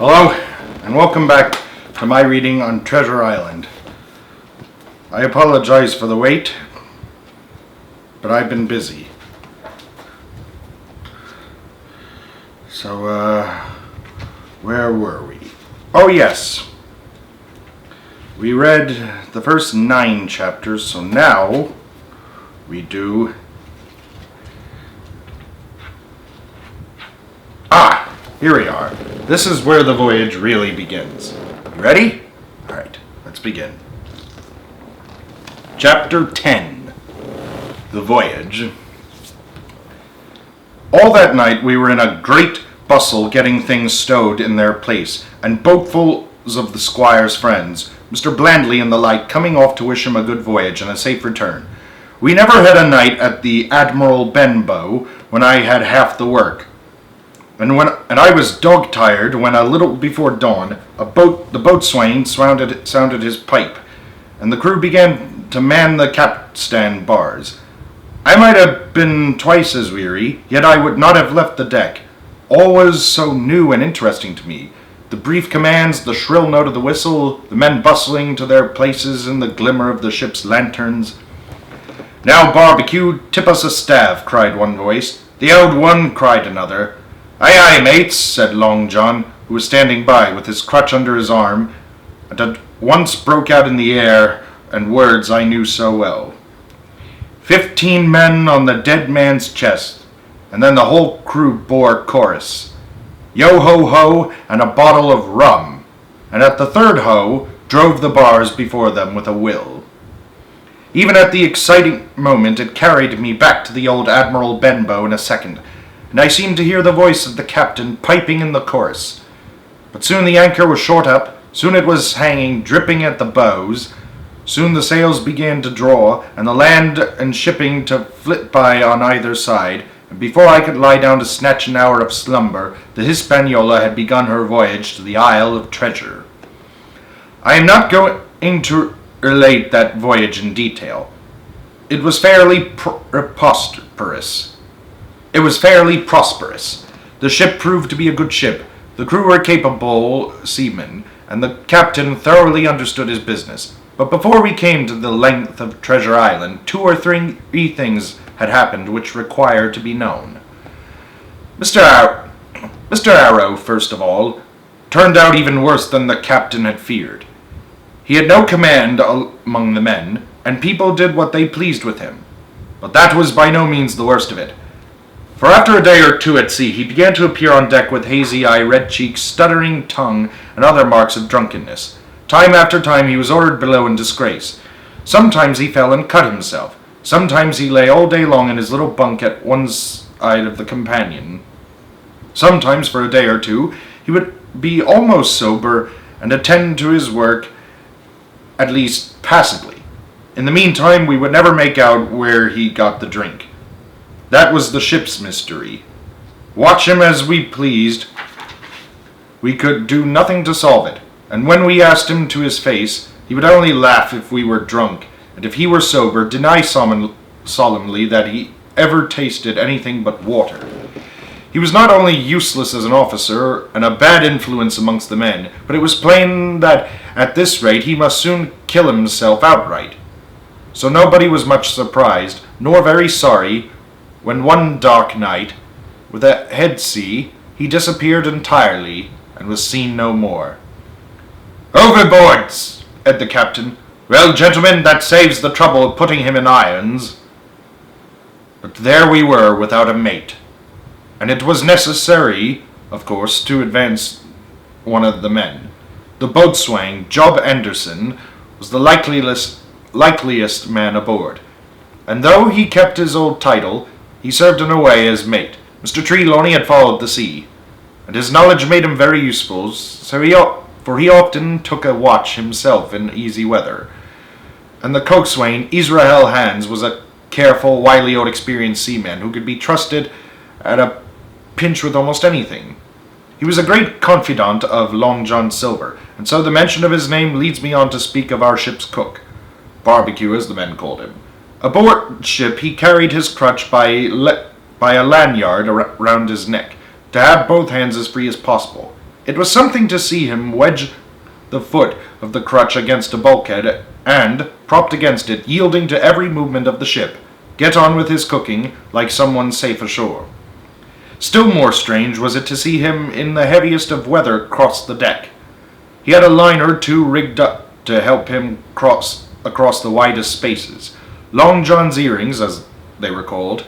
Hello, and welcome back to my reading on Treasure Island. I apologize for the wait, but I've been busy. So, where were we? Oh yes, we read the first 9 chapters, so now we do... Here we are. This is where the voyage really begins. You ready? Alright, let's begin. Chapter 10. The Voyage. All that night we were in a great bustle getting things stowed in their place, and boatfuls of the squire's friends, Mr. Blandley and the like, coming off to wish him a good voyage and a safe return. We never had a night at the Admiral Benbow when I had half the work. And I was dog-tired when a little before dawn the boatswain sounded his pipe, and the crew began to man the capstan bars. I might have been twice as weary, yet I would not have left the deck. All was so new and interesting to me. The brief commands, the shrill note of the whistle, the men bustling to their places in the glimmer of the ship's lanterns. "Now, Barbecue, tip us a staff," cried one voice. "The old one," cried another. "Aye, aye, mates," said Long John, who was standing by with his crutch under his arm, and at once broke out in the air and words I knew so well. 15 men on the dead man's chest, and then the whole crew bore chorus. Yo-ho-ho, and a bottle of rum, and at the third ho, drove the bars before them with a will. Even at the exciting moment it carried me back to the old Admiral Benbow in a second, and I seemed to hear the voice of the captain piping in the chorus. But soon the anchor was short up, soon it was hanging, dripping at the bows, soon the sails began to draw, and the land and shipping to flit by on either side, and before I could lie down to snatch an hour of slumber, the Hispaniola had begun her voyage to the Isle of Treasure. I am not going to relate that voyage in detail. It was fairly prosperous. The ship proved to be a good ship. The crew were capable seamen, and the captain thoroughly understood his business. But before we came to the length of Treasure Island, 2 or 3 things had happened which require to be known. Mr. Arrow, first of all, turned out even worse than the captain had feared. He had no command among the men, and people did what they pleased with him. But that was by no means the worst of it. For after a day or 2 at sea, he began to appear on deck with hazy eye, red cheeks, stuttering tongue, and other marks of drunkenness. Time after time he was ordered below in disgrace. Sometimes he fell and cut himself. Sometimes he lay all day long in his little bunk at one side of the companion. Sometimes, for a day or 2, he would be almost sober and attend to his work, at least passively. In the meantime, we would never make out where he got the drink. That was the ship's mystery. Watch him as we pleased, we could do nothing to solve it, and when we asked him to his face, he would only laugh if we were drunk, and if he were sober, deny solemnly that he ever tasted anything but water. He was not only useless as an officer, and a bad influence amongst the men, but it was plain that at this rate he must soon kill himself outright. So nobody was much surprised, nor very sorry, when one dark night, with a head sea, he disappeared entirely, and was seen no more. "Overboard!" said the captain. "Well, gentlemen, that saves the trouble of putting him in irons." But there we were without a mate, and it was necessary, of course, to advance one of the men. The boatswain, Job Anderson, was the likeliest man aboard, and though he kept his old title, he served in a way as mate. Mr. Trelawney had followed the sea, and his knowledge made him very useful, for he often took a watch himself in easy weather. And the coxswain, Israel Hands, was a careful, wily old experienced seaman who could be trusted at a pinch with almost anything. He was a great confidant of Long John Silver, and so the mention of his name leads me on to speak of our ship's cook, Barbecue as the men called him. Aboard ship he carried his crutch by a lanyard around his neck, to have both hands as free as possible. It was something to see him wedge the foot of the crutch against a bulkhead and, propped against it, yielding to every movement of the ship, get on with his cooking like someone safe ashore. Still more strange was it to see him in the heaviest of weather cross the deck. He had a line or two rigged up to help him cross across the widest spaces, Long John's earrings, as they were called,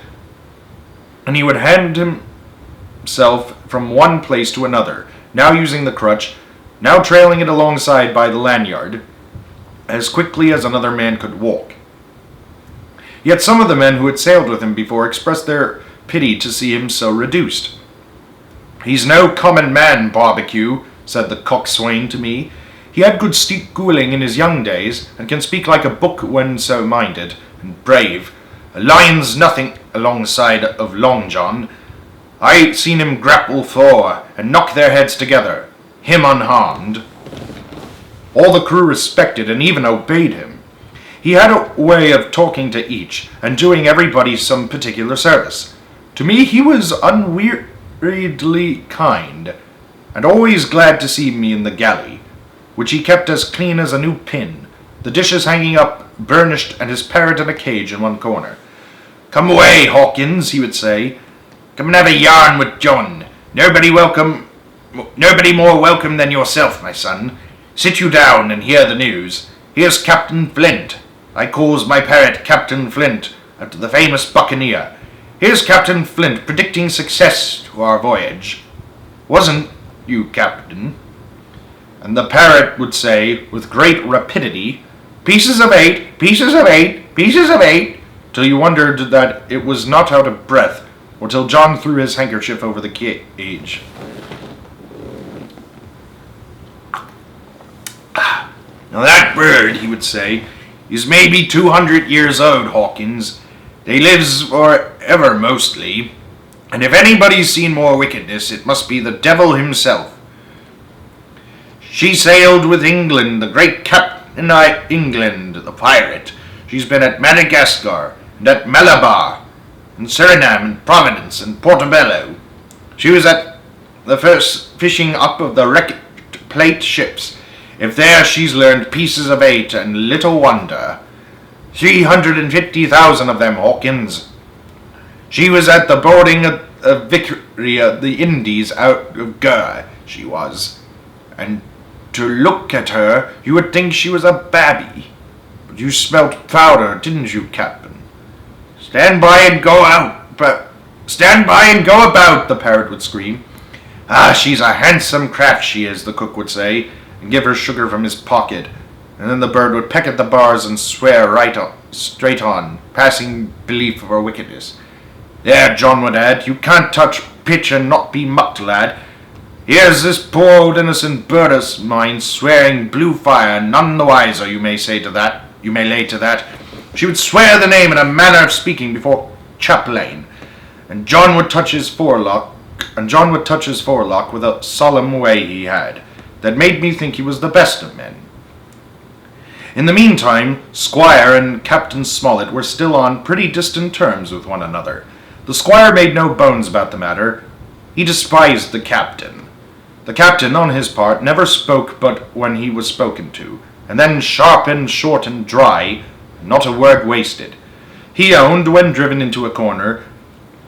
and he would hand himself from one place to another, now using the crutch, now trailing it alongside by the lanyard, as quickly as another man could walk. Yet some of the men who had sailed with him before expressed their pity to see him so reduced. "He's no common man, Barbecue," said the coxswain to me. "He had good schooling in his young days, and can speak like a book when so minded, and brave. A lion's nothing alongside of Long John. I seen him grapple fore, and knock their heads together, him unharmed." All the crew respected and even obeyed him. He had a way of talking to each, and doing everybody some particular service. To me he was unweariedly kind, and always glad to see me in the galley, which he kept as clean as a new pin, the dishes hanging up burnished, and his parrot in a cage in one corner. "Come away, Hawkins," he would say. "Come and have a yarn with John. Nobody more welcome than yourself, my son. Sit you down and hear the news. Here's Captain Flint. I calls my parrot Captain Flint, after the famous buccaneer. Here's Captain Flint predicting success to our voyage. Wasn't you, Captain?" And the parrot would say, with great rapidity, "Pieces of 8, pieces of 8, pieces of 8, till you wondered that it was not out of breath, or till John threw his handkerchief over the cage. "Now that bird," he would say, "is maybe 200 years old, Hawkins. They lives for ever mostly, and if anybody's seen more wickedness, it must be the devil himself. She sailed with England, the great Captain England, the pirate. She's been at Madagascar, and at Malabar, and Suriname, and Providence, and Portobello. She was at the first fishing up of the wrecked plate ships. If there she's learned pieces of 8, and little wonder. 350,000 of them, Hawkins. She was at the boarding of Victory of the Indies out of Gur, she was, and to look at her you would think she was a babby. But you smelt powder, didn't you, Captain? Stand by and go about, the parrot would scream. Ah, she's a handsome craft, she is, the cook would say, and give her sugar from his pocket, and then the bird would peck at the bars and swear straight on, passing belief of her wickedness. There, John would add, you can't touch pitch and not be mucked, lad. Here's this poor old innocent bird of mine swearing blue fire, none the wiser, you may lay to that. She would swear the name in a manner of speaking before Chaplain, and John would touch his forelock with a solemn way he had, that made me think he was the best of men. In the meantime, Squire and Captain Smollett were still on pretty distant terms with one another. The Squire made no bones about the matter. He despised the Captain. The Captain, on his part, never spoke but when he was spoken to, and then sharp and short and dry, not a word wasted. He owned, when driven into a corner,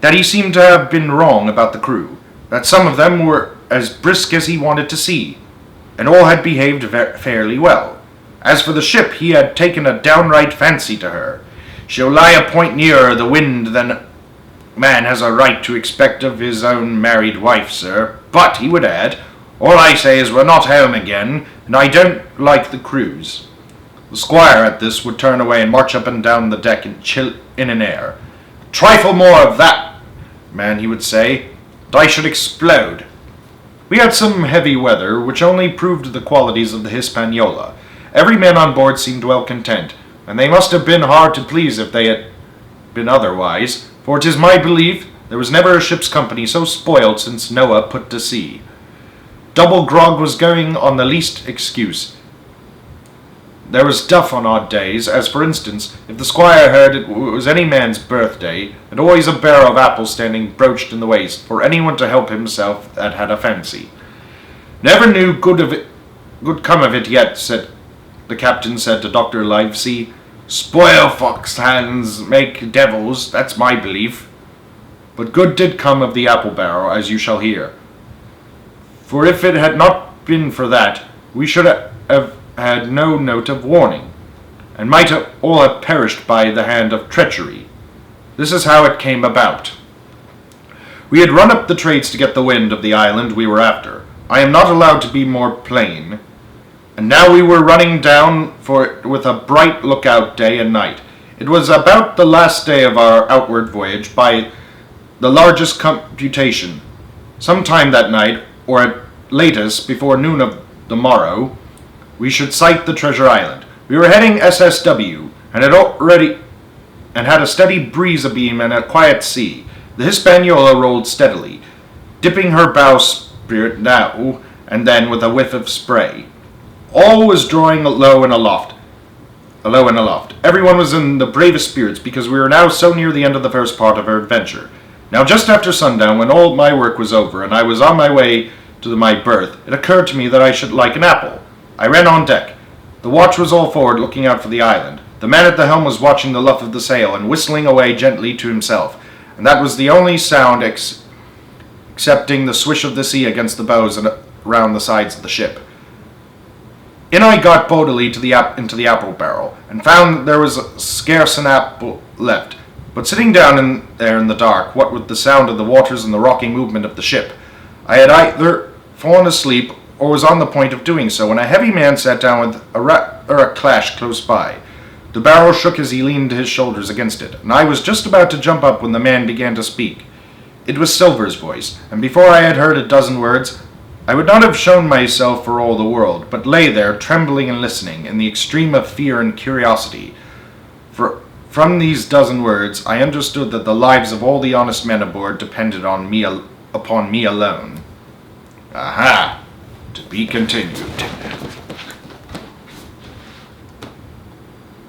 that he seemed to have been wrong about the crew, that some of them were as brisk as he wanted to see, and all had behaved fairly well. As for the ship, he had taken a downright fancy to her. She'll lie a point nearer the wind than a man has a right to expect of his own married wife, sir. But, he would add, all I say is we're not home again, and I don't like the cruise. The Squire at this would turn away and march up and down the deck and chill in an air. A trifle more of that, man, he would say, and I should explode. We had some heavy weather, which only proved the qualities of the Hispaniola. Every man on board seemed well content, and they must have been hard to please if they had been otherwise, for 'tis my belief there was never a ship's company so spoiled since Noah put to sea. Double grog was going on the least excuse. There was duff on odd days, as for instance, if the Squire heard it was any man's birthday, and always a barrel of apples standing broached in the waist for anyone to help himself that had a fancy. Never knew good come of it yet, said the captain said to Dr. Livesey. Spoil fox hands make devils, that's my belief. But good did come of the apple barrel, as you shall hear. For if it had not been for that, we should have had no note of warning, and might all have perished by the hand of treachery. This is how it came about. We had run up the trades to get the wind of the island we were after. I am not allowed to be more plain. And now we were running down for it with a bright lookout day and night. It was about the last day of our outward voyage by the largest computation. Sometime that night, or at latest before noon of the morrow, we should sight the treasure island. We were heading SSW, and had a steady breeze abeam and a quiet sea. The Hispaniola rolled steadily, dipping her bowsprit now and then with a whiff of spray. All was drawing low and aloft. Everyone was in the bravest spirits because we were now so near the end of the first part of our adventure. Now just after sundown, when all my work was over and I was on my way to my berth, it occurred to me that I should like an apple. I ran on deck. The watch was all forward, looking out for the island. The man at the helm was watching the luff of the sail and whistling away gently to himself, and that was the only sound excepting the swish of the sea against the bows and around the sides of the ship. In I got bodily into the apple barrel, and found there was scarce an apple left. But sitting down there in the dark, what with the sound of the waters and the rocking movement of the ship, I had either fallen asleep or was on the point of doing so, when a heavy man sat down with a clash close by. The barrel shook as he leaned his shoulders against it, and I was just about to jump up when the man began to speak. It was Silver's voice, and before I had heard a dozen words, I would not have shown myself for all the world, but lay there, trembling and listening, in the extreme of fear and curiosity. For from these dozen words, I understood that the lives of all the honest men aboard depended upon me alone. Aha! To be continued.